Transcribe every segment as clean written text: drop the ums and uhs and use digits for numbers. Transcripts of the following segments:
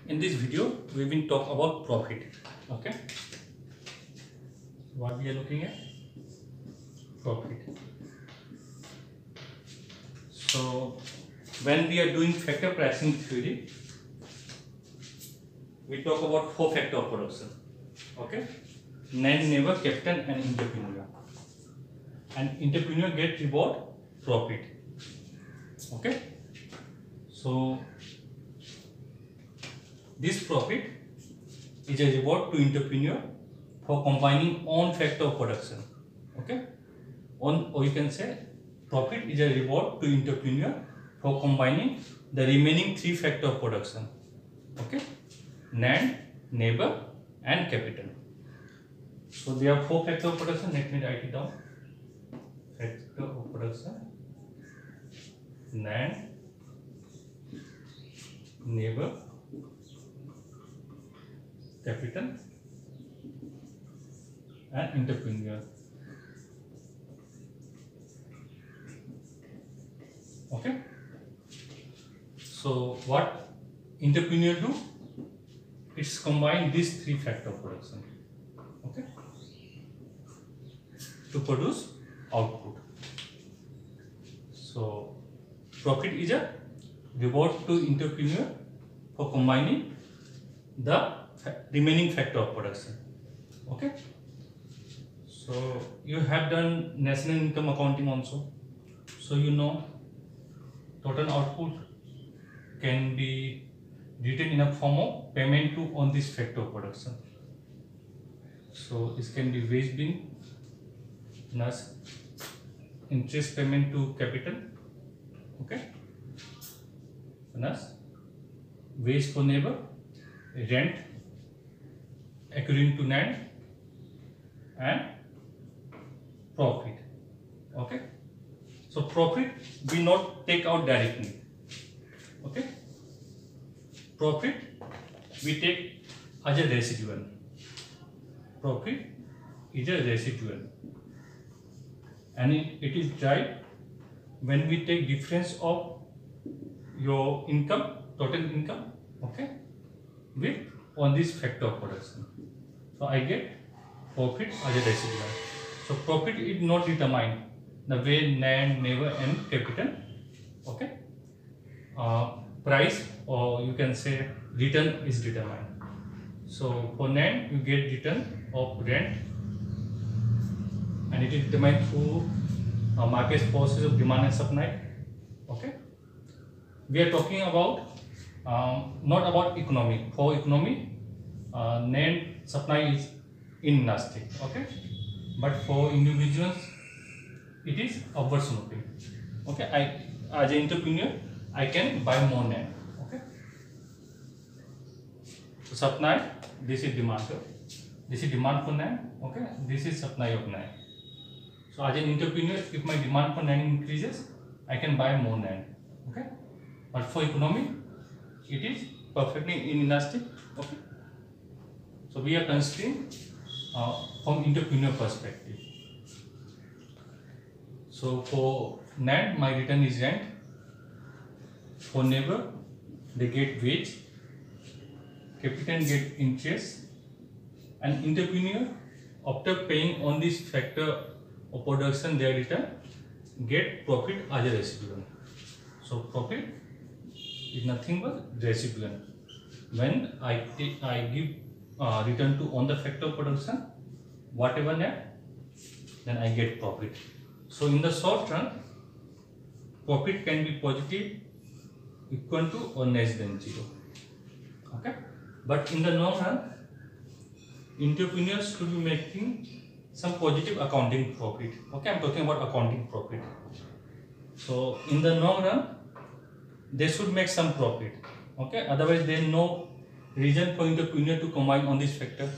In this video we will talk about profit. Okay, what we are looking at, profit. So when we are doing factor pricing theory, we talk about four factor of production. Okay, NAND, neighbor, captain and entrepreneur. And entrepreneur get reward profit. Okay, so this profit is a reward to entrepreneur for combining on factor of production. Okay, or you can say profit is a reward to entrepreneur for combining the remaining three factor of production. Okay, NAND, neighbor and capital. So there are four factor of production. Let me write it down. Factor of production: NAND, neighbor, capital and entrepreneur. Okay, so what entrepreneur do? It's combine these three factor of production, okay, to produce output. So profit is a reward to entrepreneur for combining the remaining factor of production. Okay, so you have done national income accounting also, so you know total output can be written in a form of payment to on this factor of production. So this can be wage bill plus interest payment to capital, okay, plus wage for neighbor, rent accruing to NAND and profit. Okay, so profit we not take out directly. Okay, profit we take as a residual. Profit is a residual and it is derived when we take difference of your income, total income, okay, with on this factor of production. So I get profit as a residual. So profit is not determined the way NAND, neighbor and capital. Okay, price or you can say return is determined. So for NAND you get return of rent and it is determined through market forces of demand and supply. Okay, we are talking about not about economy. For economy, NAND supply is inelastic. Okay, but for individuals it is upward sloping. Okay, I as an entrepreneur I can buy more NAND. Okay, so supply, this is demand. This is demand for NAND. Okay, this is supply of NAND. So as an entrepreneur, if my demand for NAND increases, I can buy more NAND. Okay, but for economy, it is perfectly inelastic. Okay, so we are considering from entrepreneur perspective. So for NAND, my return is rent. For neighbor, they get wage. Capital get interest, and entrepreneur after paying on this factor of production their return get profit as a residual. So profit is nothing but residual. When I give return to on the factor of production, whatever net, then I get profit. So in the short run, profit can be positive, equal to or less than 0. Okay, but in the long run, entrepreneurs should be making some positive accounting profit. Okay, I'm talking about accounting profit. So in the long run, they should make some profit. Okay, otherwise there is no reason for entrepreneur to combine on this factor.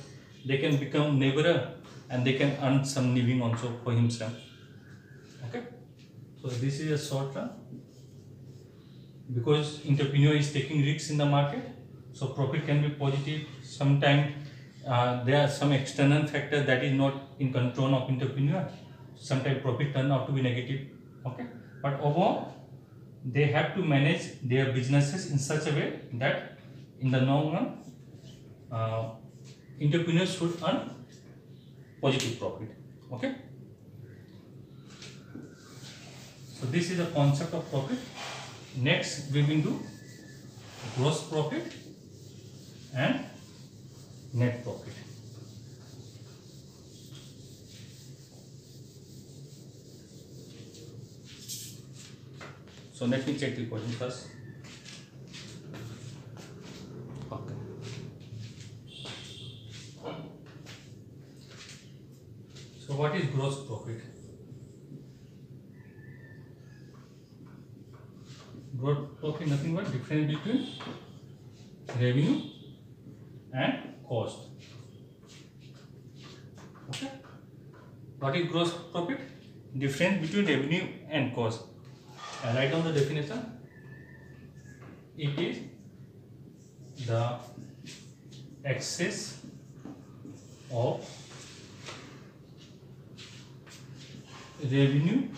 They can become neighbor and they can earn some living also for himself. Okay, so this is a short run because entrepreneur is taking risks in the market. So profit can be positive. Sometimes there are some external factors that is not in control of entrepreneur. Sometimes profit turn out to be negative. Okay, but overall they have to manage their businesses in such a way that in the long run, entrepreneurs should earn positive profit. Okay. So this is the concept of profit. Next we will do gross profit and net profit. So let me check the question first. Okay. So what is gross profit? Gross profit nothing but difference between revenue and cost. Okay. What is gross profit? Difference between revenue and cost. I write down the definition. It is the excess of revenue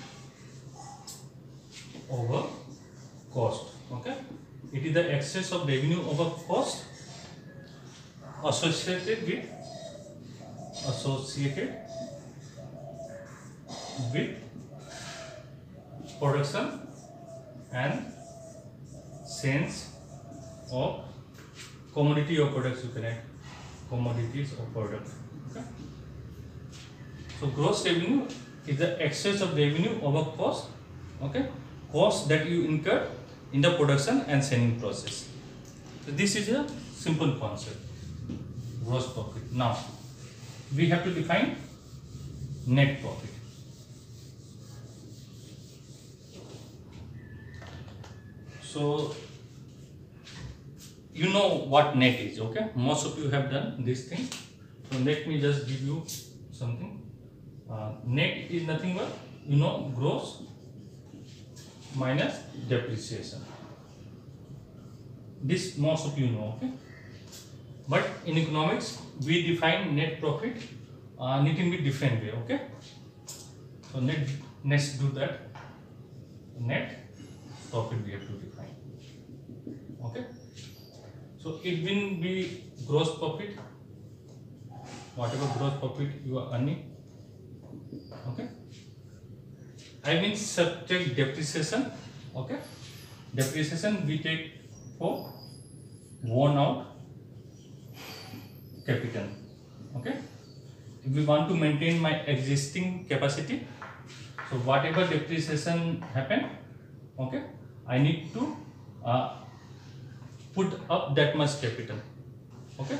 over cost. Okay, it is the excess of revenue over cost associated with production and sales of commodity or products. You can add commodities or products. Okay. So gross revenue is the excess of revenue over cost. Okay, cost that you incur in the production and selling process. So this is a simple concept, gross profit. Now we have to define net profit. So you know what net is, okay? Most of you have done this thing. So let me just give you something. Net is nothing but, you know, gross minus depreciation. This most of you know, okay? But in economics, we define net profit little bit different way, okay? So let's do that. Net profit we have to define, okay? So it will be gross profit, whatever gross profit you are earning, okay? I mean subtract depreciation, okay? Depreciation we take for worn out capital, okay? If we want to maintain my existing capacity, so whatever depreciation happen, okay, I need to put up that much capital, okay?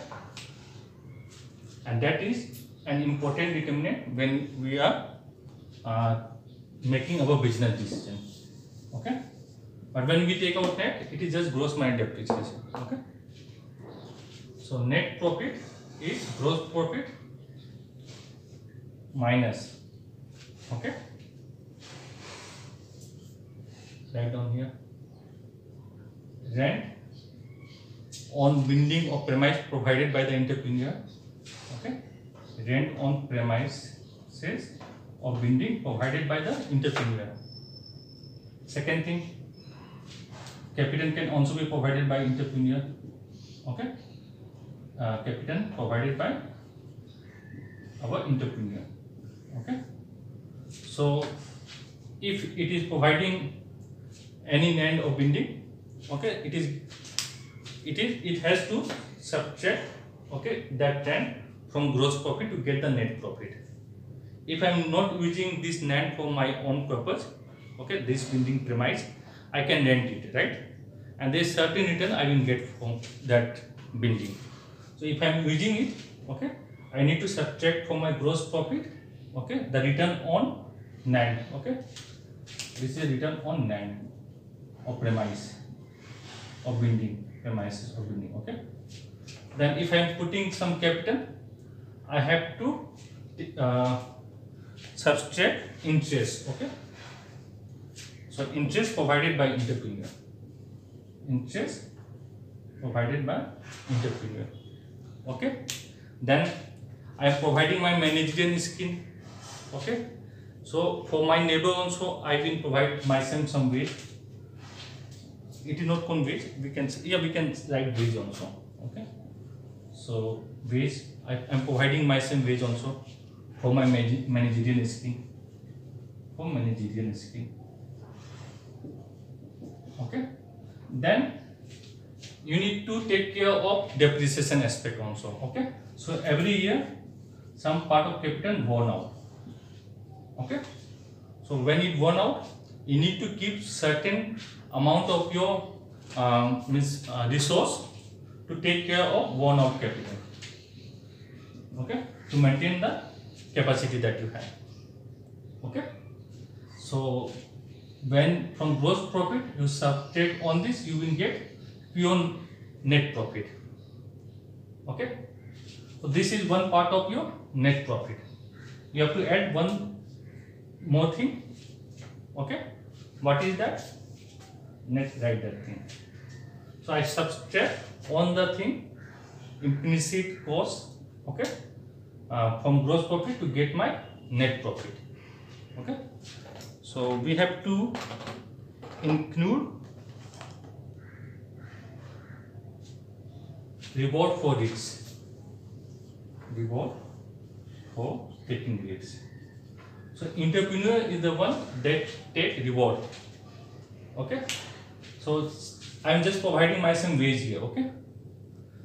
And that is an important determinant when we are making our business decision, okay? But when we take out net, it is just gross minus depreciation, okay? So net profit is gross profit minus, okay? Write down here, rent on building or premise provided by the entrepreneur, okay? Rent on premises or building provided by the entrepreneur. Second thing, capital can also be provided by entrepreneur, okay? Capital provided by our entrepreneur, okay? So if it is providing any land or building, okay, it has to subtract, okay, that land from gross profit to get the net profit. If I am not using this land for my own purpose, okay, this building premise, I can rent it, right? And there is certain return I will get from that building. So if I am using it, okay, I need to subtract from my gross profit, okay, the return on land, okay? This is return on land or premise or building, premises or building, okay? Then if I am putting some capital, I have to subtract interest, okay? So interest provided by entrepreneur. Interest provided by entrepreneur, okay? Then I am providing my managerial skill, okay? So for my neighbor also I will provide myself some wage, it is not called wage. We can say, yeah, we can write wage also. Okay, so wage, I am providing myself wage also for my managerial scheme. For managerial scheme. Okay, then you need to take care of depreciation aspect also. Okay, so every year some part of capital worn out. Okay, so when it worn out, you need to keep certain amount of your resource to take care of worn out capital. Okay, to maintain the capacity that you have. Okay, so when from gross profit you subtract on this, you will get pure net profit. Okay, so this is one part of your net profit. You have to add one more thing. Okay, what is that? Net, write that thing. So I subtract on the thing implicit cost. Okay, from gross profit to get my net profit. Okay, so we have to include reward for risks. Reward for taking risks. So entrepreneur is the one that take reward. Okay, so I am just providing myself wage here. Okay,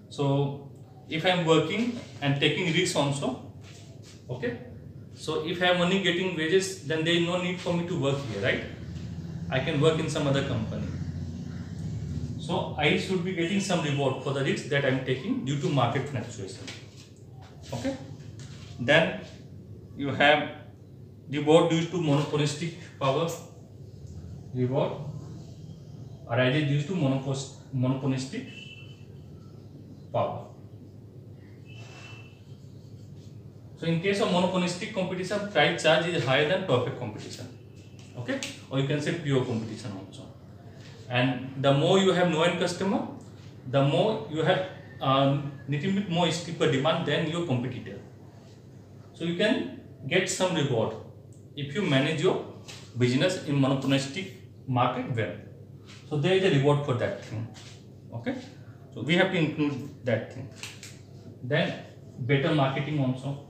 so if I am working and taking risks also, okay, so if I am only getting wages, then there is no need for me to work here, right? I can work in some other company. So I should be getting some reward for the risks that I am taking due to market fluctuation. Okay, then you have reward due to monopolistic power. Reward arises due to monopolistic power. So in case of monopolistic competition, price charge is higher than perfect competition. Okay, or you can say pure competition also. And the more you have known customer, the more you have little bit more steeper demand than your competitor. So you can get some reward if you manage your business in monopolistic market well. So there is a reward for that thing. Okay, so we have to include that thing. Then better marketing also.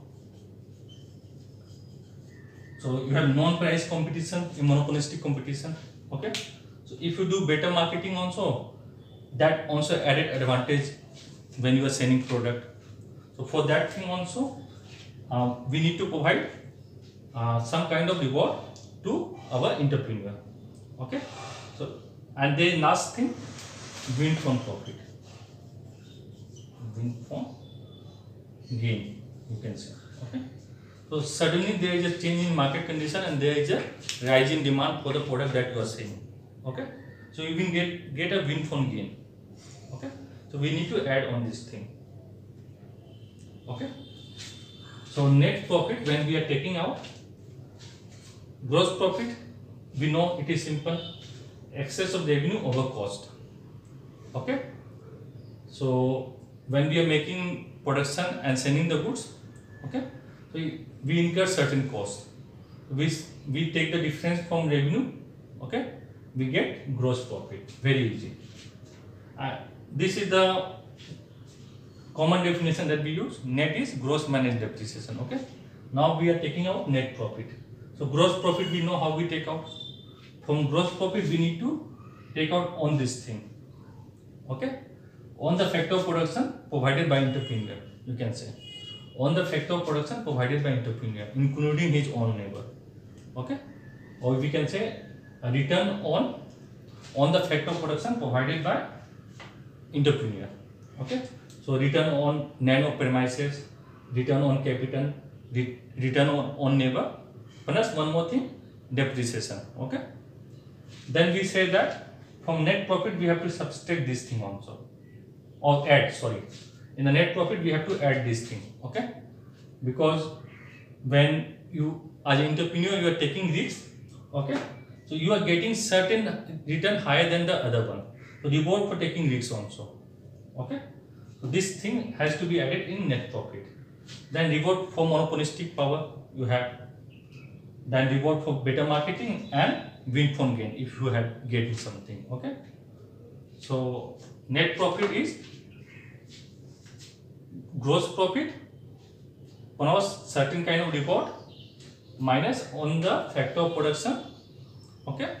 So you have non-price competition in monopolistic competition. Okay, so if you do better marketing also, that also added advantage when you are selling product. So for that thing also, we need to provide some kind of reward to our entrepreneur. Okay, so and the last thing, win from profit, win from gain, you can say. Okay, so suddenly there is a change in market condition and there is a rise in demand for the product that you are selling. Okay, so you can get a win from gain. Okay, so we need to add on this thing. Okay, so net profit, when we are taking out gross profit, we know it is simple, excess of revenue over cost. Okay, so when we are making production and selling the goods, okay, so we incur certain costs. We take the difference from revenue. Okay, we get gross profit. Very easy. This is the common definition that we use. Net is gross minus depreciation. Okay, now we are taking out net profit. So gross profit, we know how we take out. From gross profit we need to take out on this thing. Okay, on the factor of production provided by entrepreneur, you can say. On the factor of production provided by entrepreneur, including his own labor. Okay, or we can say a return on the factor of production provided by entrepreneur. Okay, so return on nano premises, return on capital, return on labor, plus one more thing, depreciation. Okay, then we say that from net profit we have to subtract this thing also, or add, sorry, in the net profit we have to add this thing. Okay, because when you as an entrepreneur you are taking risks. Okay, so you are getting certain return higher than the other one, so reward for taking risks also. Okay, so this thing has to be added in net profit. Then reward for monopolistic power you have, then reward for better marketing, and win from gain if you have getting something. Okay, So net profit is gross profit on a certain kind of report minus on the factor of production, okay,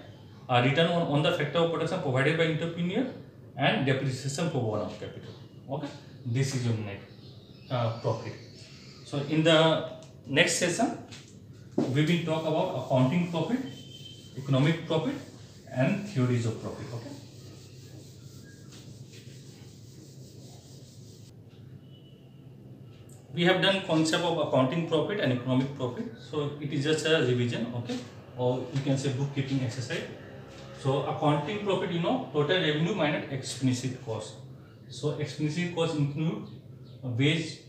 return on the factor of production provided by entrepreneur and depreciation for borne of capital. Okay, this is your net profit. So in the next session we will talk about accounting profit, economic profit and theories of profit. Okay. We have done concept of accounting profit and economic profit, so it is just a revision, okay, or you can say bookkeeping exercise. So accounting profit, you know, total revenue minus explicit cost. So explicit cost include wage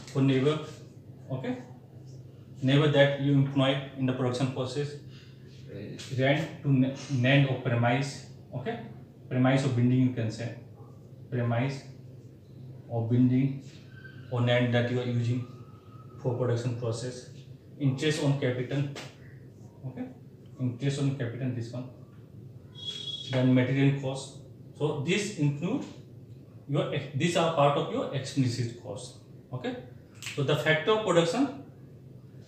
for labor, okay, labor that you employ in the production process, rent to land or premise, okay, premise or building, you can say premise or building or land that you are using for production process, interest on capital, okay, interest on capital, this one, then material cost. So this include your, these are part of your explicit cost, okay. So the factor of production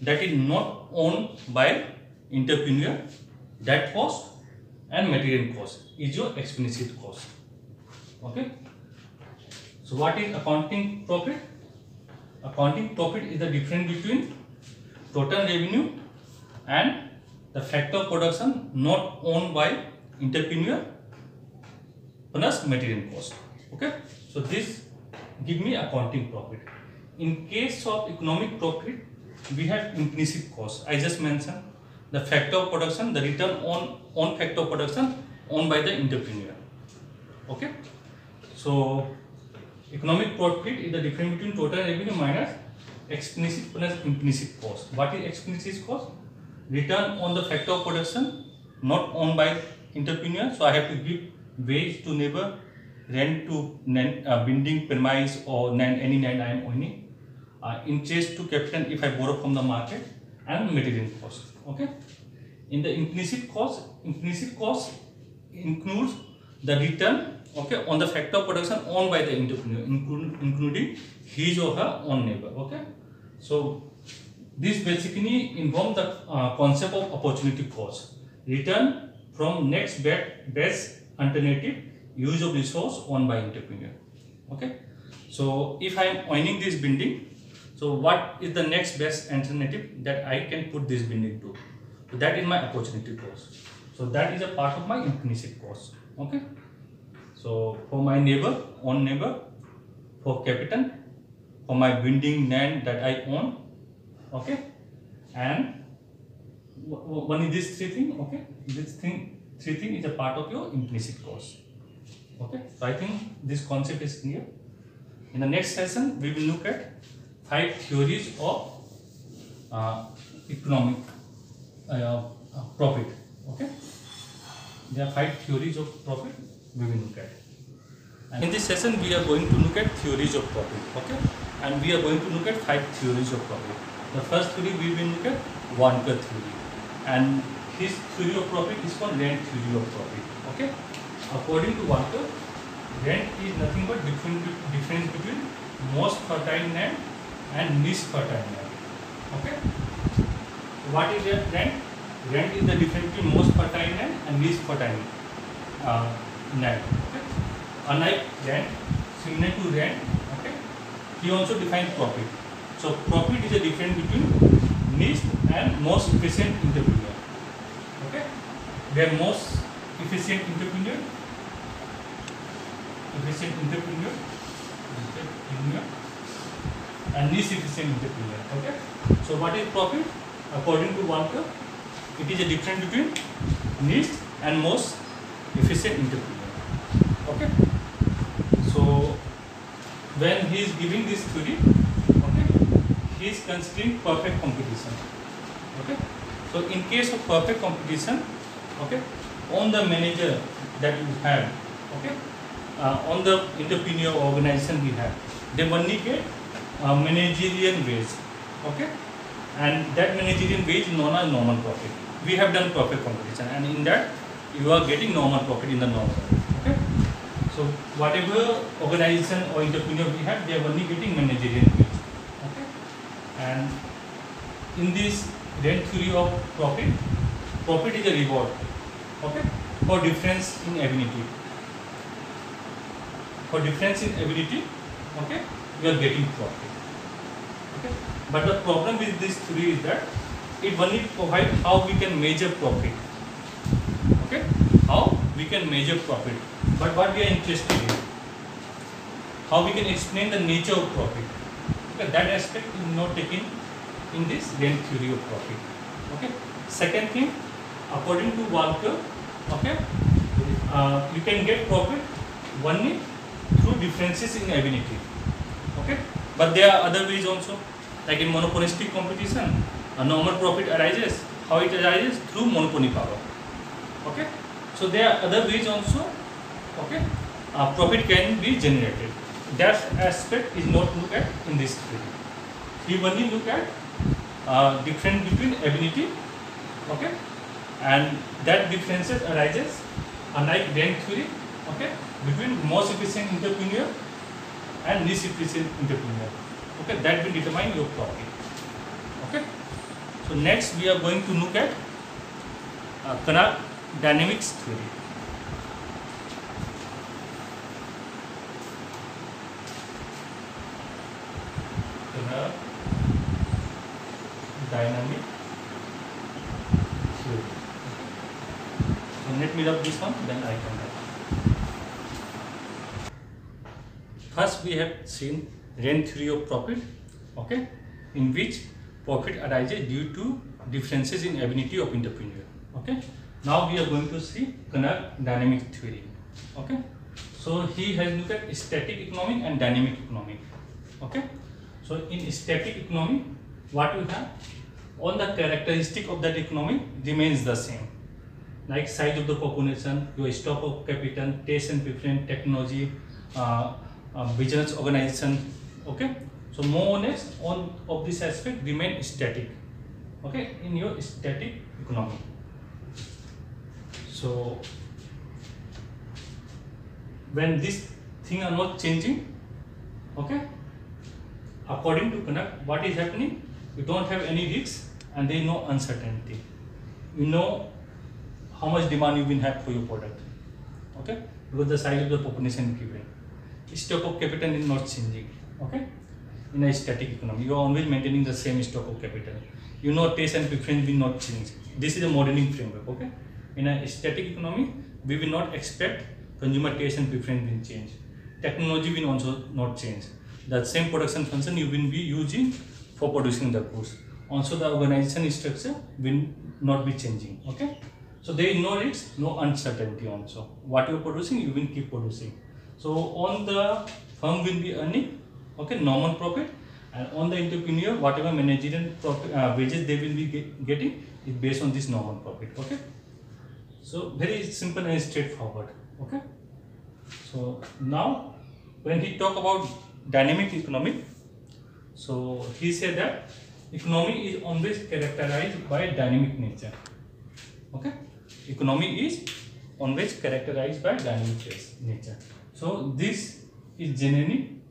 that is not owned by entrepreneur, that cost and material cost is your explicit cost, okay. So what is accounting profit? Accounting profit is the difference between total revenue and the factor of production not owned by entrepreneur plus material cost, okay. So this give me accounting profit. In case of economic profit, we have implicit cost. I just mentioned the factor of production, the return on factor of production owned by the entrepreneur, okay. So economic profit is the difference between total revenue minus explicit plus implicit cost. What is explicit cost? Return on the factor of production not owned by entrepreneur. So I have to give wage to neighbor, rent to building premise or any land I am owning, interest to capital if I borrow from the market, and material cost, okay. In the implicit cost includes the return, okay, on the factor of production owned by the entrepreneur, including his or her own neighbor, okay. So this basically involves the concept of opportunity cost, return from next best alternative use of resource owned by entrepreneur, okay. So if I am owning this building, so what is the next best alternative that I can put this building to? So that is my opportunity cost. So that is a part of my implicit cost, okay. So for my neighbor, own neighbor, for capital, for my building land that I own, okay, and one is this three thing, okay. This three thing is a part of your implicit cost, okay. So I think this concept is clear. In the next session, we will look at 5 theories of economic profit, okay. There are 5 theories of profit we will look at. And in this session, we are going to look at theories of profit, okay. And we are going to look at 5 theories of profit. The first theory we will look at Warnker theory, and this theory of profit is called rent theory of profit, okay. According to Warnker, rent is nothing but difference between most fertile land and least fertile land, okay. What is rent? Rent is the difference between most fertile land and least fertile land, okay. Unlike rent, similar to rent, okay, he also defines profit. So profit is a difference between least and most efficient entrepreneur, okay. Where most efficient entrepreneur and least efficient entrepreneur, okay. So what is profit? According to Warnker, it is a difference between least and most efficient entrepreneur, okay. So when he is giving this theory, okay, he is considering perfect competition, okay. So in case of perfect competition, okay, on the manager that you have, okay, on the entrepreneur organization we have, they only get managerial wage, okay, and that managerial wage is known as normal profit. We have done perfect competition, and in that you are getting normal profit in the normal, okay. So whatever organization or entrepreneur we have, they are only getting managerial wage. Okay, and in this rent theory of profit, profit is a reward. Okay, for difference in ability. For difference in ability, okay, you are getting profit. Okay, but the problem with this theory is that it only provides how we can measure profit. Okay, how we can measure profit, but what we are interested in, how we can explain the nature of profit. Okay, that aspect is not taken in this rent theory of profit. Okay, second thing, according to Walker, okay, you can get profit only through differences in ability. Okay, but there are other ways also, like in monopolistic competition, a normal profit arises. How it arises? Through monopoly power. Okay, so there are other ways also. Okay, profit can be generated. That aspect is not looked at in this theory. We only look at difference between ability. Okay, and that differences arises, unlike rent theory. Okay, between most efficient entrepreneur and least efficient entrepreneur. Okay, that will determine your profit. Okay, so next we are going to look at Knapp dynamics theory. Knapp dynamic theory. So let me rub this one, then I come back. First, we have seen rent theory of profit, okay, in which profit arises due to differences in ability of entrepreneur. Okay. Now we are going to see Knapp dynamic theory. Okay. So he has looked at static economic and dynamic economic. Okay. So in static economic, what we have, all the characteristic of that economy remains the same, like size of the population, your stock of capital, taste and preference, technology, business organization. Okay, so more or less all of this aspect remain static. Okay, in your static economy. So when this thing are not changing, okay, according to Knapp, what is happening? You don't have any risks and there is no uncertainty. You know how much demand you will have for your product. Okay, because the size of the population is given. Stock of capital is not changing. Okay, in a static economy, you are always maintaining the same stock of capital. You know, taste and preference will not change. This is a modeling framework. Okay, in a static economy, we will not expect consumer taste and preference will change. Technology will also not change. The same production function you will be using for producing the goods. Also, the organization structure will not be changing. Okay, so there is no risk, no uncertainty. Also, what you are producing, you will keep producing. So on the firm will be earning, okay, normal profit, and on the entrepreneur, whatever managerial profit, wages they will be getting is based on this normal profit. Okay, so very simple and straightforward. Okay, so now when he talk about dynamic economy, so he said that economy is always characterized by dynamic nature. Okay, economy is always characterized by dynamic nature. So this is generally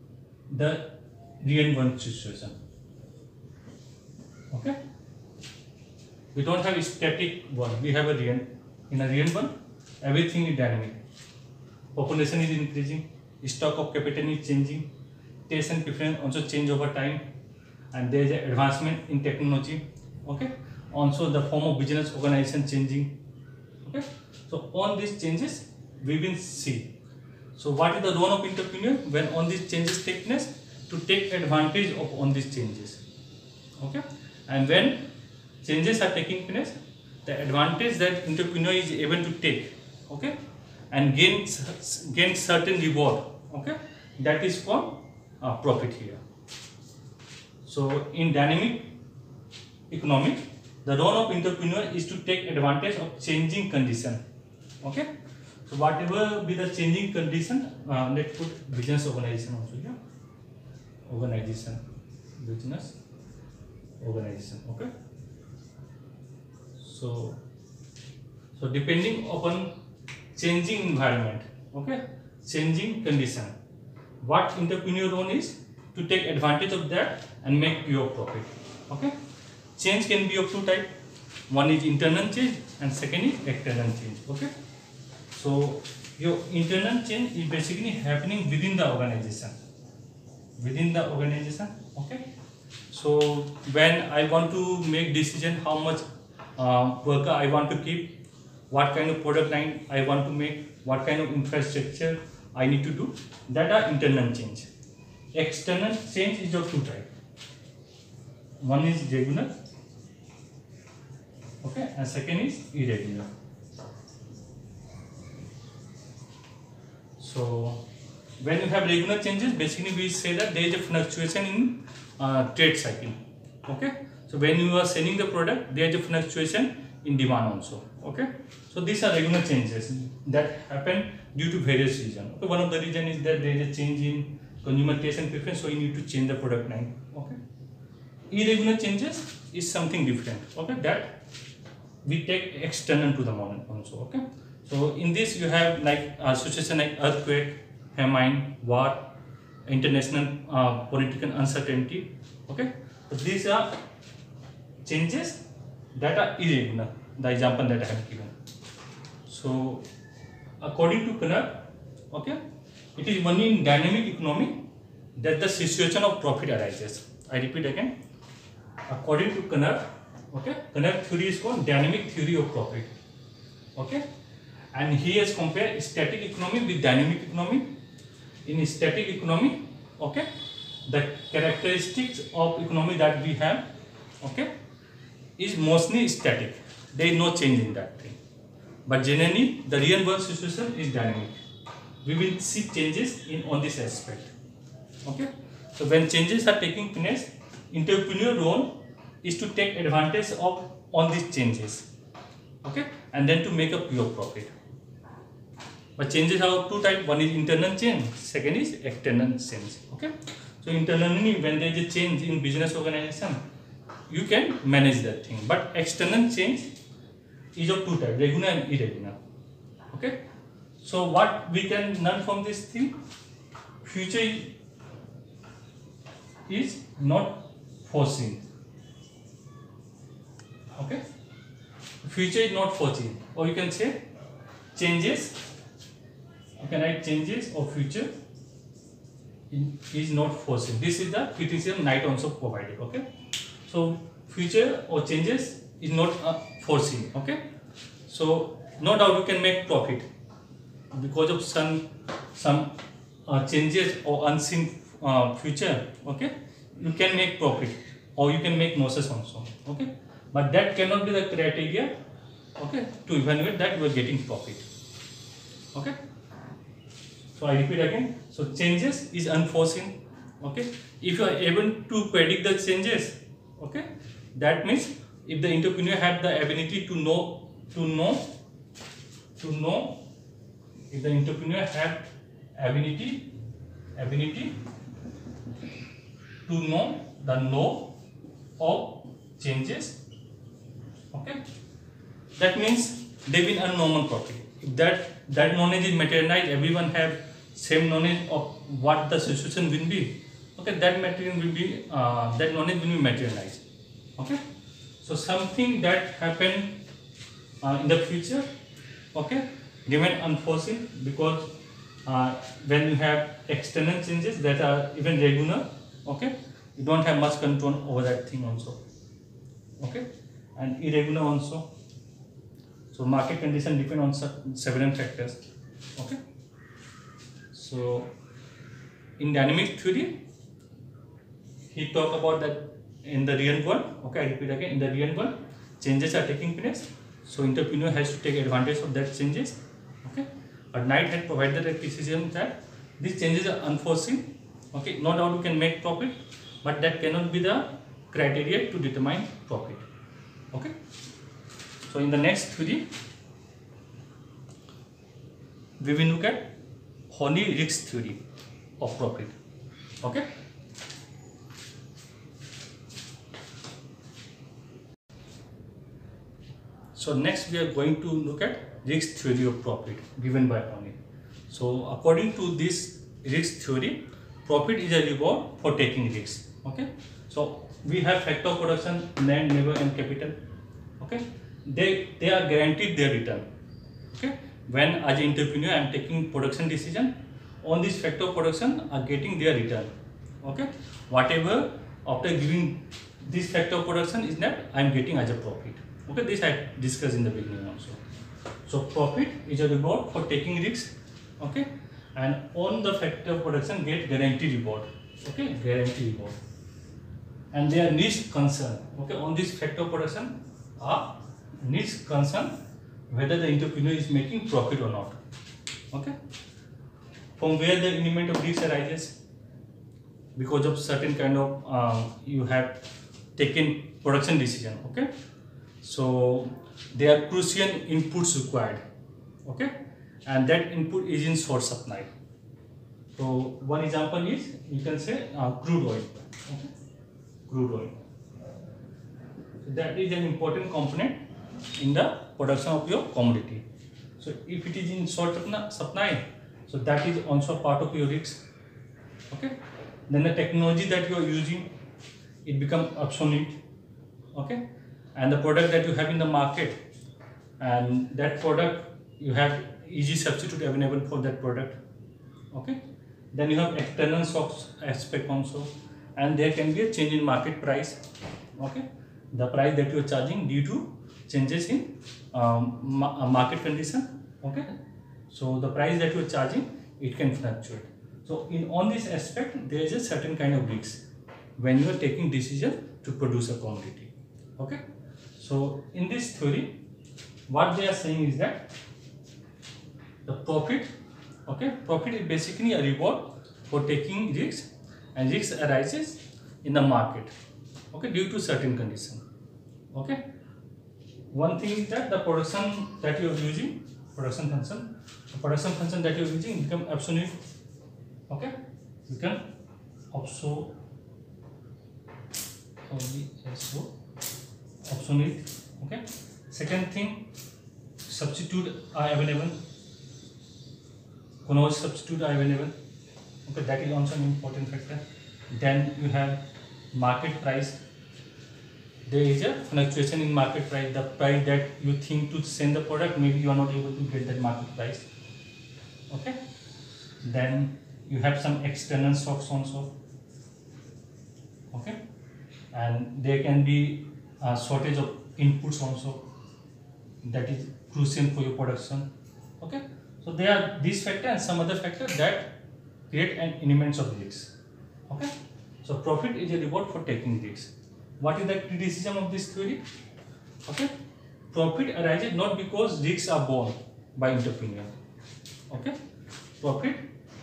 the real world situation. Okay, we don't have a static world, we have a real. In a real world, everything is dynamic. Population is increasing, stock of capital is changing, taste and preference also change over time, and there is an advancement in technology. Okay, also the form of business organization changing. Okay, so on these changes we will see. So what is the role of entrepreneur when on these changes take place? To take advantage of on these changes. Okay, and when changes are taking place, the advantage that entrepreneur is able to take, okay, and gain certain reward, okay, that is called profit here. So in dynamic economy, the role of entrepreneur is to take advantage of changing condition. Okay, so whatever be the changing condition, let's put business organization also here. Organization, business organization. Okay, so depending upon changing environment, okay, changing condition. What entrepreneur own is to take advantage of that and make pure profit. Okay. Change can be of two types. One is internal change and second is external change. Okay. So your internal change is basically happening within the organization. Within the organization. Okay. So when I want to make decision how much worker I want to keep, what kind of product line I want to make, what kind of infrastructure I need to do, that are internal change. External change is of two types. One is regular, okay, and second is irregular. So when you have regular changes, basically we say that there is a fluctuation in trade cycle. Okay, so when you are selling the product, there is a fluctuation in demand also. Okay, so these are regular changes that happen due to various reasons. Okay, one of the reasons is that there is a change in consumer taste and preference, so you need to change the product line. Okay, irregular changes is something different. Okay, that we take external to the moment also. Okay, so in this you have like a situation like earthquake, famine, war, international political uncertainty. Okay, so these are changes that are irregular. The example that I have given. So according to Knapp, okay, it is only in dynamic economy that the situation of profit arises. I repeat again. According to Knapp, okay, Knapp theory is called dynamic theory of profit. Okay, and he has compared static economy with dynamic economy. In static economy, okay, the characteristics of economy that we have, okay, is mostly static. There is no change in that thing. But generally, the real world situation is dynamic. We will see changes in on this aspect. Okay. So when changes are taking place, entrepreneur role is to take advantage of on these changes. Okay, and then to make a pure profit. But changes are of two types. One is internal change, second is external change. Okay. So internally, when there is a change in business organization, you can manage that thing. But external change is of two types, regular and irregular. Okay. So what we can learn from this thing? Future is not foreseen. Okay. Future is not foreseen, or you can say changes. You can write changes or future is not foreseen. This is the criticism Knight also provided. Okay. So future or changes is not foreseen. Okay. So no doubt you can make profit because of some changes or unseen future. Okay, you can make profit or you can make losses also. Okay, but that cannot be the criteria. Okay, to evaluate that you are getting profit. Okay. So I repeat again. So changes is unforeseen. Okay, if you are able to predict the changes, okay, that means if the entrepreneur have the ability to know, if the entrepreneur have ability to know the know of changes, okay, that means they will earn normal profit. If that knowledge is materialized, everyone have same knowledge of what the situation will be. Okay, that knowledge will be materialized. Okay, so something that happen in the future, okay, remain unforeseen because when you have external changes that are even regular, okay, you don't have much control over that thing also. Okay, and irregular also. So market condition depend on several factors. Okay. So in dynamic theory, he talk about that in the real world. Okay, I repeat again. In the real world, changes are taking place. So entrepreneur has to take advantage of that changes. Okay. But Knight had provided a criticism that these changes are unforeseen. Okay. No doubt you can make profit, but that cannot be the criteria to determine profit. Okay. So in the next theory, we will look at Horney risk theory of profit. Okay. So next we are going to look at risk theory of profit given by Horney. So according to this risk theory, profit is a reward for taking risks. Okay. So we have factor of production, land, labor, and capital. Okay. They are guaranteed their return. Okay. When as an entrepreneur I am taking production decision, on this factor of production are getting their return. Okay. Whatever after giving this factor of production is that I am getting as a profit. Okay. This I discussed in the beginning also. So profit is a reward for taking risks. Okay. And on the factor of production get guaranteed reward. Okay. Guaranteed reward. And they are niche concern. Okay. On this factor of production are niche concern whether the entrepreneur is making profit or not. Okay. From where the element of risk arises, because of certain kind of you have taken production decision. Okay. So there are crucial inputs required. Okay. And that input is in short supply. So one example is, you can say crude oil. Okay. Crude oil. So that is an important component in the production of your commodity. So if it is in short supply, so that is also part of your risk. Okay. Then the technology that you are using, it becomes obsolete. Okay. And the product that you have in the market, and that product you have easy substitute available for that product. Okay. Then you have external shocks aspect also, and there can be a change in market price. Okay. The price that you are charging due to changes in market condition. Okay. So the price that you are charging, it can fluctuate. So on this aspect, there is a certain kind of risk when you are taking decision to produce a commodity. Okay. So in this theory, what they are saying is that the profit, okay, profit is basically a reward for taking risks, and risks arises in the market. Okay, due to certain condition. Okay. One thing is that the production that you are using, production function that you are using become obsolete. Okay, become obsolete. Okay. Second thing, substitute are available. Cono's substitute are available. Okay, that is also an important factor. Then you have market price. There is a fluctuation in market price. The price that you think to send the product, maybe you are not able to get that market price. Okay. Then you have some external shocks also. Okay. And there can be a shortage of inputs also. That is crucial for your production. Okay. So there are these factors and some other factors that create an element of risk. Okay. So profit is a reward for taking risks. What is the criticism of this theory? Okay. Profit arises not because risks are borne by entrepreneur. Okay. Profit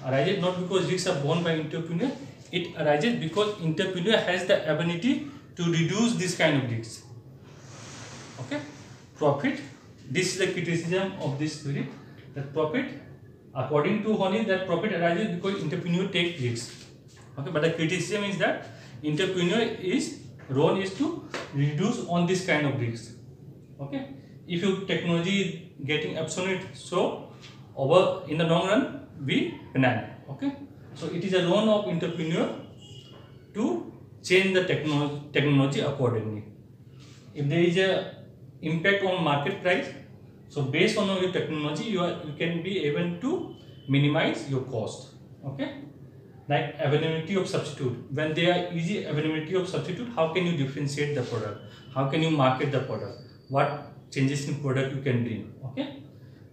arises not because risks are borne by entrepreneur. It arises because entrepreneur has the ability to reduce this kind of risks. Okay. Profit. This is the criticism of this theory. That profit, according to Honi, that profit arises because entrepreneur takes risks. Okay. But the criticism is that entrepreneur role is to reduce on this kind of risks. Okay. If your technology is getting obsolete, so over in the long run we penalize. Okay. So it is a role of entrepreneur to change the technology accordingly. If there is a impact on market price, so based on your technology, you can be able to minimize your cost. Okay. Like availability of substitute. When there are easy availability of substitute, how can you differentiate the product? How can you market the product? What changes in product you can bring? Okay.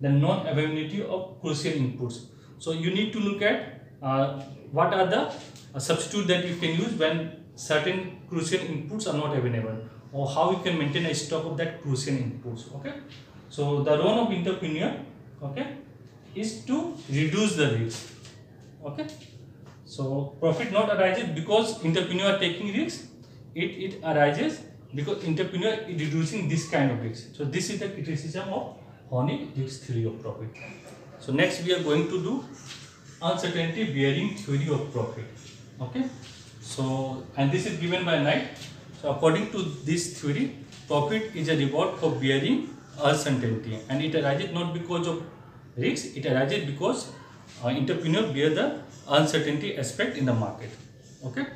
The non-availability of crucial inputs. So you need to look at what are the substitute that you can use when certain crucial inputs are not available, or how you can maintain a stock of that crucial inputs. Okay. So the role of entrepreneur, okay, is to reduce the risk. Okay. So profit not arises because entrepreneur are taking risks. It arises because entrepreneur is reducing this kind of risk. So this is the criticism of Honi risk theory of profit. So next we are going to do uncertainty bearing theory of profit. Okay. So and this is given by Knight. So according to this theory, profit is a reward for bearing uncertainty, and it arises not because of risks. It arises because entrepreneur bear the uncertainty aspect in the market. Okay,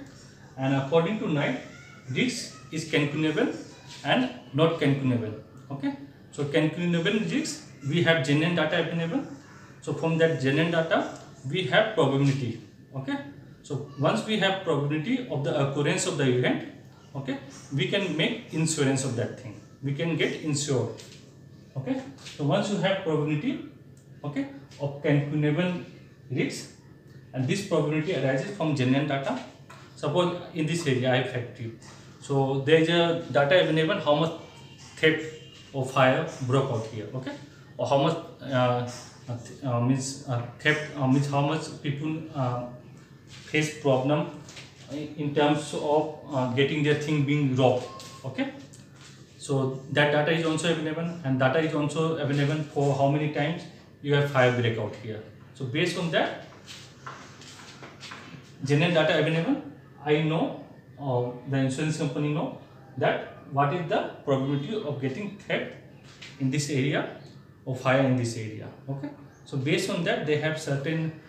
and according to Knight, risk is calculable and not calculable. Okay, so calculable risk, we have genuine data available. So from that genuine data we have probability. Okay, so once we have probability of the occurrence of the event, okay, we can make insurance of that thing, we can get insured. Okay, so once you have probability, okay, of calculable risk, and this probability arises from genuine data. Suppose in this area I have factory, so there is a data available how much theft or fire broke out here. Okay, or how much theft means how much people face problem in terms of getting their thing being robbed. Okay, so that data is also available, and data is also available for how many times you have fire breakout here. So based on that genuine data available, I know, the insurance company know that what is the probability of getting theft in this area or fire in this area. Okay, so based on that they have certain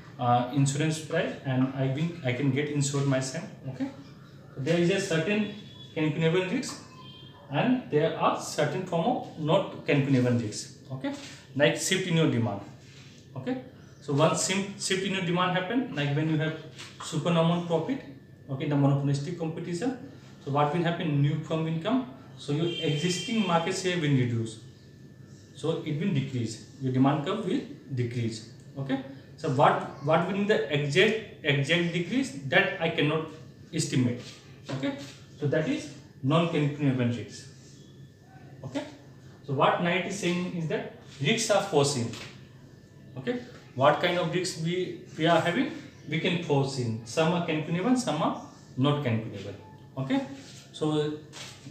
insurance price, and I can get insured myself. Okay, so there is a certain calculable risk and there are certain form of not calculable risks. Okay, like shift in your demand. Okay, so once shift in your demand happen, like when you have supernormal profit, okay, the monopolistic competition, so what will happen? New firm income, so your existing market share will reduce, so it will decrease, your demand curve will decrease. Okay, so what will be the exact decrease, that I cannot estimate. Okay, so that is non-calculable risks. Okay, so what Knight is saying is that risks are foreseen. Okay, what kind of risks we are having, we can foresee. Some are calculable, some are not calculable. Okay, so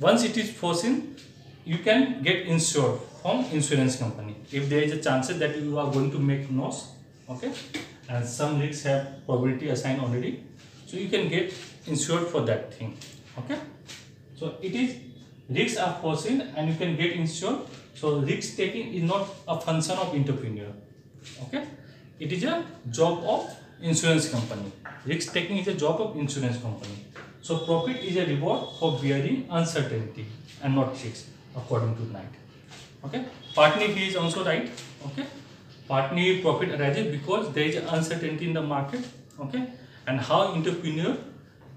once it is foreseen, you can get insured from insurance company if there is a chances that you are going to make loss. Okay, and some risks have probability assigned already, so you can get insured for that thing. Okay, so it is risks are foreseen and you can get insured. So risk taking is not a function of entrepreneur. Okay, it is a job of insurance company. Risk taking is a job of insurance company. So profit is a reward for bearing uncertainty and not risk, according to Knight. Okay, partly he is also right. Okay, partly profit arises because there is uncertainty in the market. Okay, and how entrepreneur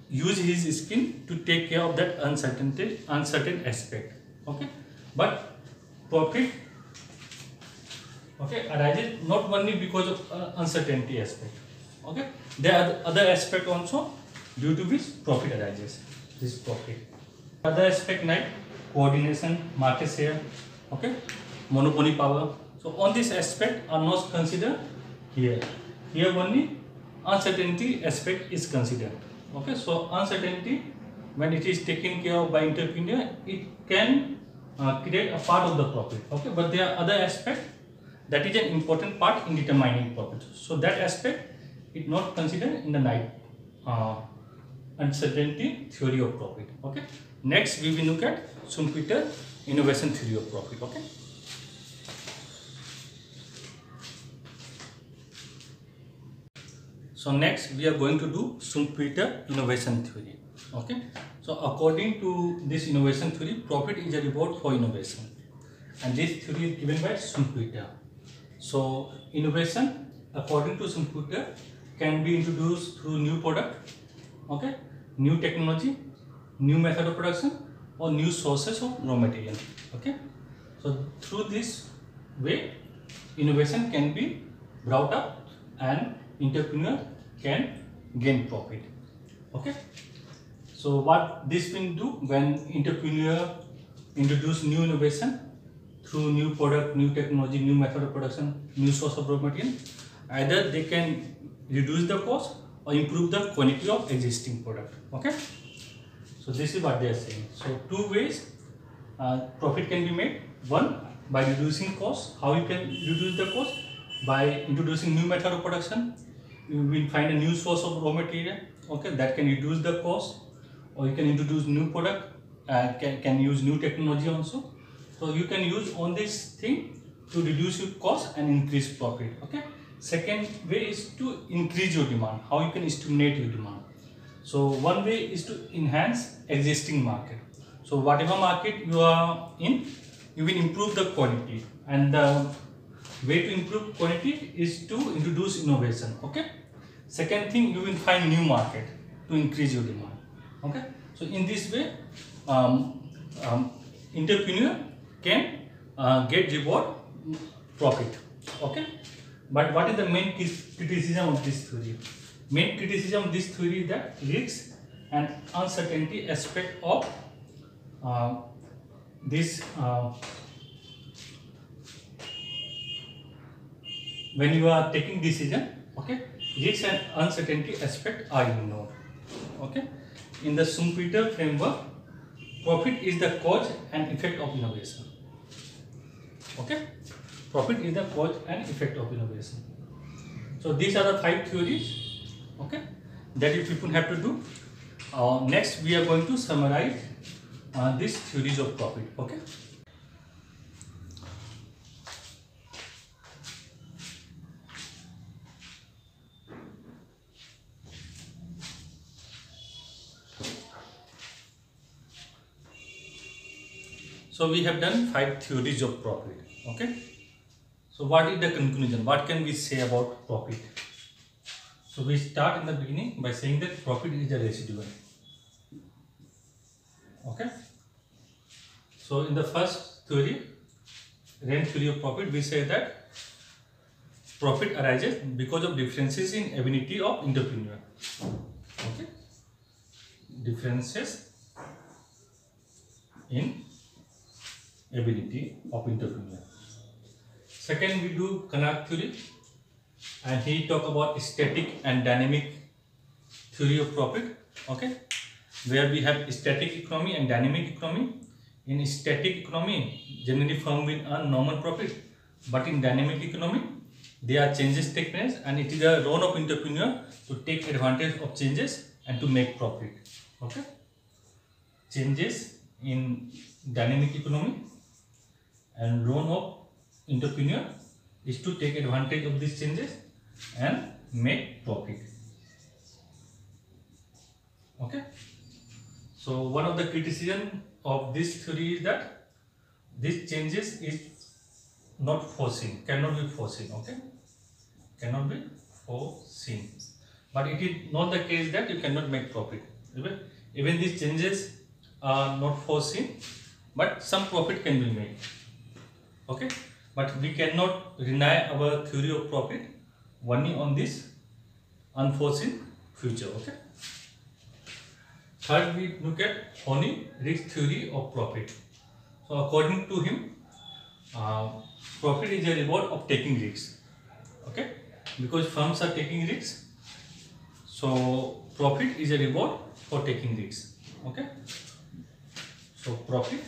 use his skill to take care of that uncertain aspect. Okay, but profit, okay, arises not only because of uncertainty aspect. Okay, there are other aspect also due to which profit arises. This profit. Other aspect like coordination, market share, okay, monopoly power. So on this aspect are not considered here. Here only uncertainty aspect is considered. Okay, so uncertainty, when it is taken care of by entrepreneur, it can create a part of the profit. Okay, but there are other aspects that is an important part in determining profit. So that aspect is not considered in the Knight uncertainty theory of profit. Okay, next we will look at Schumpeter innovation theory of profit. Okay. So next we are going to do Schumpeter innovation theory. Okay. So according to this innovation theory, profit is a reward for innovation, and this theory is given by Schumpeter. So innovation, according to Schumpeter, can be introduced through new product, okay, new technology, new method of production, or new sources of raw material. Okay. So through this way, innovation can be brought up and entrepreneur can gain profit. Okay, so what this will do when entrepreneur introduce new innovation through new product, new technology, new method of production, new source of raw material, either they can reduce the cost or improve the quality of existing product. Okay, so this is what they are saying. So two ways profit can be made. One, by reducing cost. How you can reduce the cost? By introducing new method of production. You will find a new source of raw material, okay, that can reduce the cost, or you can introduce new product, can use new technology also. So you can use on this thing to reduce your cost and increase profit. Okay, Second way is to increase your demand. How you can stimulate your demand. So one way is to enhance existing market. So whatever market you are in, you will improve the quality, and the way to improve quality is to introduce innovation. Okay. Second thing, you will find new market to increase your demand. Okay. So in this way, entrepreneur can get reward profit. Okay. But what is the main criticism of this theory? Main criticism of this theory is that risk and uncertainty aspect of this when you are taking decision, okay, risk and uncertainty aspect are ignored. Okay, in the Schumpeter framework, profit is the cause and effect of innovation. Okay, profit is the cause and effect of innovation. So these are the 5 theories, okay, that you people have to do. Next we are going to summarize these theories of profit. Okay. So we have done 5 theories of profit. Okay. So what is the conclusion? What can we say about profit? So we start in the beginning by saying that profit is a residual. Okay. So in the first theory, Rand theory of profit, we say that profit arises because of differences in ability of entrepreneur. Okay. Differences in ability of entrepreneur. Second, we do Carnot theory, and he talk about static and dynamic theory of profit. Okay, where we have static economy and dynamic economy. In static economy, generally firm will earn normal profit, but in dynamic economy, there are changes take place, and it is a role of entrepreneur to take advantage of changes and to make profit. Okay, changes in dynamic economy, and role of entrepreneur is to take advantage of these changes and make profit. Okay. So one of the criticism of this theory is that these changes is not foreseen, cannot be foreseen. Okay, cannot be foreseen. But it is not the case that you cannot make profit. Even these changes are not foreseen, but some profit can be made. Okay, but we cannot rely our theory of profit only on this unforeseen future. Okay. Third, we look at Honey risk theory of profit. So according to him, profit is a reward of taking risks. Okay, because firms are taking risks, so profit is a reward for taking risks. Okay, so profit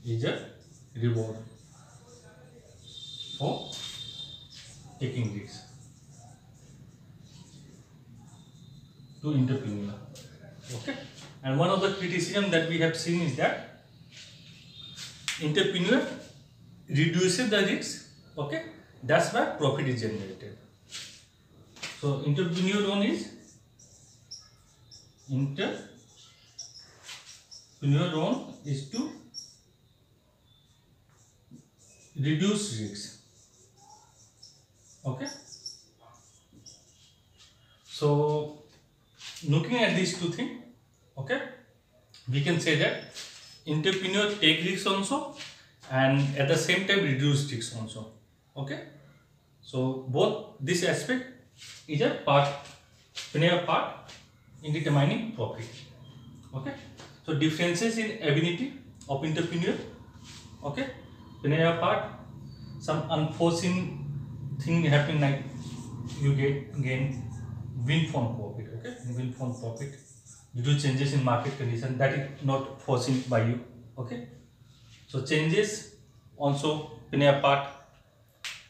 is a reward for taking risks to entrepreneur. Okay, and one of the criticism that we have seen is that entrepreneur reduces the risk. Okay, that's why profit is generated. So entrepreneur one is to reduce risks. Okay, so looking at these two things, okay, we can say that entrepreneur take risks also, and at the same time reduce risks also. Okay, so both this aspect is a part, play a part in determining profit. Okay, so differences in ability of entrepreneur, okay, play a part. Some unforeseen thing happen, like you gain win from profit. Okay, win from profit due to changes in market condition that is not foreseen by you. Okay, so changes also play a part,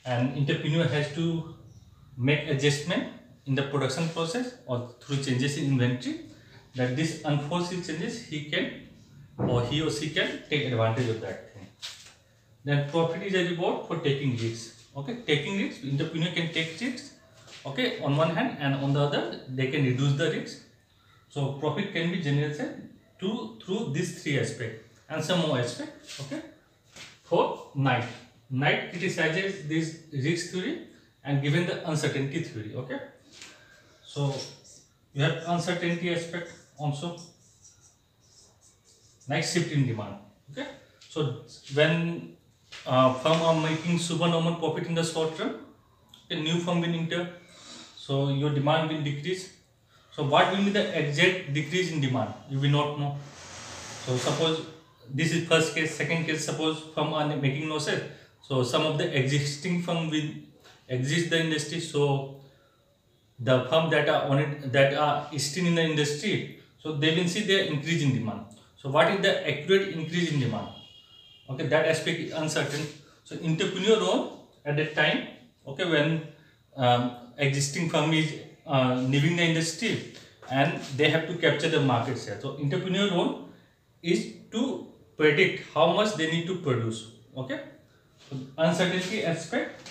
and entrepreneur has to make adjustment in the production process or through changes in inventory, that this unforeseen changes he or she can take advantage of that thing. Then profit is a reward for taking risks. Okay, taking risks, entrepreneur can take risks. Okay, on one hand, and on the other, they can reduce the risk. So profit can be generated through these three aspects and some more aspects. Okay. For Knight criticizes this risk theory and given the uncertainty theory. Okay. So you have uncertainty aspect also. Like shift in demand. Okay. So when firm are making supernormal profit in the short term, a new firm will enter, so your demand will decrease. So what will be the exact decrease in demand? You will not know. So suppose this is first case. Second case, suppose firm are making no sale. So some of the existing firm will exist the industry. So the firm that are on it, that are still in the industry, so they will see their increase in demand. So what is the accurate increase in demand? Okay, that aspect is uncertain. So entrepreneur role at that time, okay, when existing firm is leaving the industry and they have to capture the market share. So entrepreneur role is to predict how much they need to produce. Okay, so uncertainty aspect,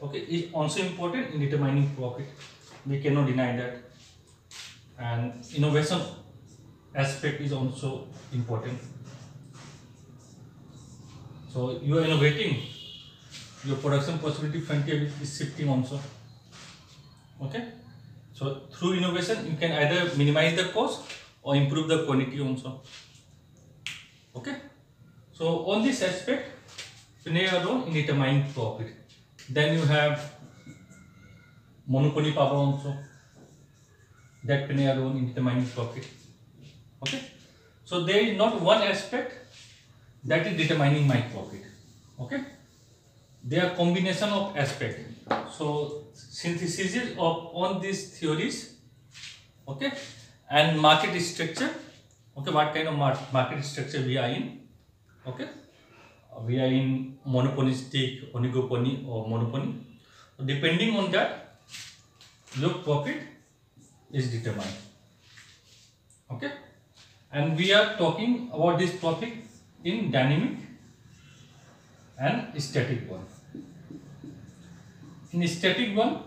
okay, is also important in determining profit. We cannot deny that. And innovation aspect is also important. So you are innovating, your production possibility frontier is shifting also. Okay, so through innovation you can either minimize the cost or improve the quality also. Okay, so on this aspect play a role in determining profit. Then you have monopoly power also, that play a role in determining profit. Okay, so there is not one aspect that is determining my profit. Okay, they are combination of aspects. So synthesis of on these theories, okay, and market structure. Okay, what kind of market structure we are in? Okay, we are in monopolistic, oligopoly, or monopoly. So depending on that, your profit is determined. Okay, and we are talking about this profit in dynamic and static one. In static one,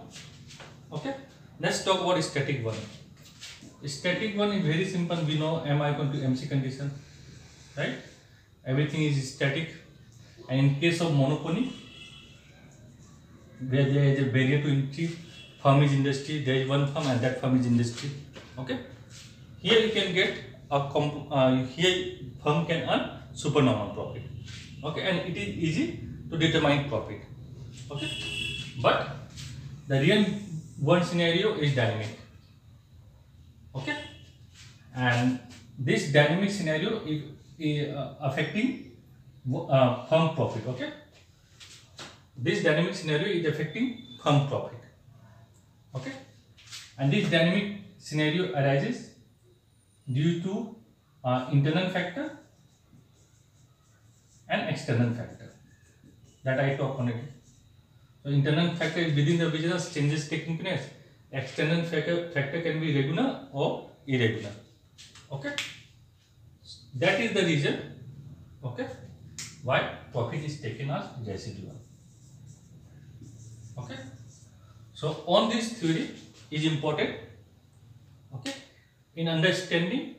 okay, let's talk about static one. Static one is very simple. We know M equal to MC condition, right? Everything is static. And in case of monopoly, where there is a barrier to entry, firm is industry, there is one firm and that firm is industry. Okay, here you can get a here firm can earn supernormal profit. Okay, and it is easy to determine profit. Okay, but the real one scenario is dynamic. Okay, and this dynamic scenario is affecting firm profit. Okay, this dynamic scenario is affecting firm profit. Okay, and this dynamic scenario arises due to internal factor and external factor that I talk on it. So internal factor is within the business changes taking place. External factor can be regular or irregular. Okay, that is the reason, okay, why profit is taken as residual. Okay, so on this theory is important, okay, in understanding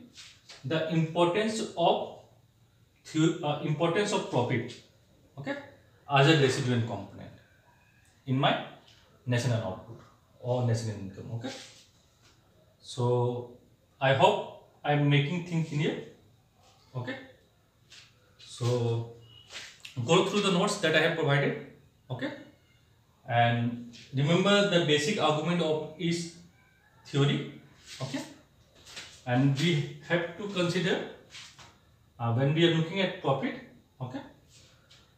the importance of profit, okay, as a residual component in my national output or national income. Okay, so I hope I am making things clear. Okay, so go through the notes that I have provided. Okay, and remember the basic argument of each theory. Okay, and we have to consider when we are looking at profit. Okay,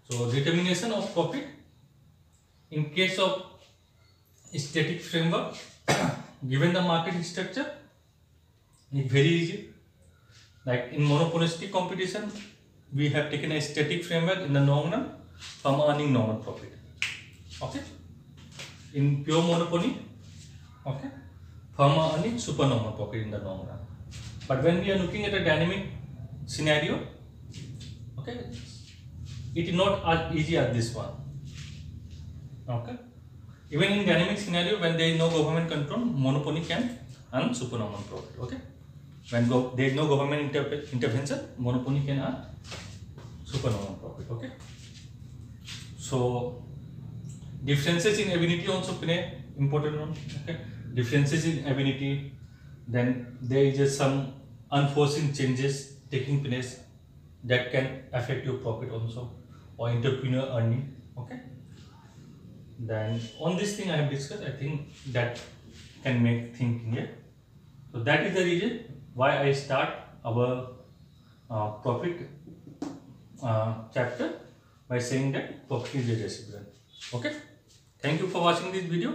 so determination of profit in case of static framework given the market structure is very easy. Like in monopolistic competition, we have taken a static framework in the long run from earning normal profit. Okay, in pure monopoly, okay, firm are earning supernormal profit in the long run. But when we are looking at a dynamic scenario, okay, it is not as easy as this one. Okay. Even in dynamic scenario, when there is no government control, monopoly can earn supernormal profit. Okay. When there is no government intervention, monopoly can earn supernormal profit. Okay. So differences in ability also play important role. Okay. Differences in ability, then there is just some unforeseen changes taking place that can affect your profit also, or entrepreneur earning. Okay. Then on this thing I have discussed, I think that can make think clear. So that is the reason why I start our profit chapter by saying that profit is a discipline. Okay. Thank you for watching this video.